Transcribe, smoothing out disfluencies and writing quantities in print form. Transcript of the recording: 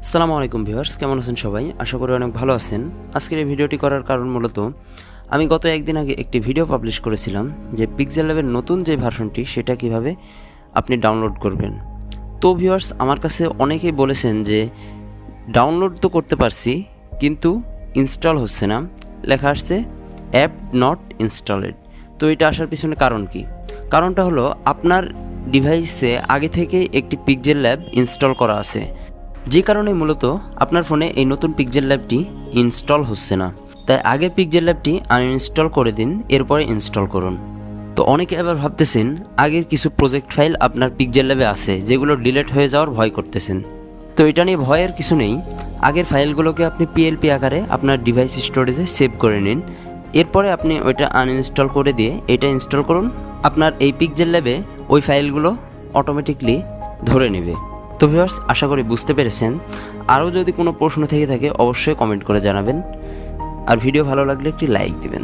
আসসালামু আলাইকুম ভিউয়ার্স, কেমন আছেন সবাই? আশা করি অনেক ভালো আছেন। আজকের এই ভিডিওটি করার কারণ মূলত আমি গত একদিন আগে একটি ভিডিও পাবলিশ করেছিলাম যে পিক্সেলল্যাবের নতুন যে ভার্সনটি সেটা কিভাবে আপনি ডাউনলোড করবেন। তো ভিউয়ার্স, আমার কাছে অনেকেই বলেছেন যে ডাউনলোড তো করতে পারছি কিন্তু ইনস্টল হচ্ছে না, লেখা আসছে অ্যাপ নট ইনস্টলেড। তো এটা আসার পিছনে কারণ কি? কারণটা হলো আপনার ডিভাইসে আগে থেকে একটি পিক্সেলল্যাব ইনস্টল করা আছে, যে কারণে মূলত আপনার ফোনে এই নতুন পিক্সেলল্যাবটি ইনস্টল হচ্ছে না। তাই আগে পিক্সেলল্যাবটি আনইনস্টল করে দিন, এরপরে ইনস্টল করুন। তো অনেকে এবার ভাবতেছেন আগের কিছু প্রজেক্ট ফাইল আপনার পিক্সেলল্যাবে আছে যেগুলো ডিলিট হয়ে যাওয়ার ভয় করতেছেন। তো এটা নিয়ে ভয়ের কিছু নেই। আগের ফাইলগুলোকে আপনি পিএলপি আকারে আপনার ডিভাইস স্টোরেজে সেভ করে নিন, এরপরে আপনি ওইটা আনইনস্টল করে দিয়ে এটা ইনস্টল করুন। আপনার এই পিক্সেলল্যাবে ওই ফাইলগুলো অটোমেটিকলি ধরে নেবে। তো ভিউয়ার্স, আশা করি বুঝতে পেরেছেন। আরও যদি কোনো প্রশ্ন থেকে থাকে অবশ্যই কমেন্ট করে জানাবেন, আর ভিডিও ভালো লাগলে একটি লাইক দিবেন।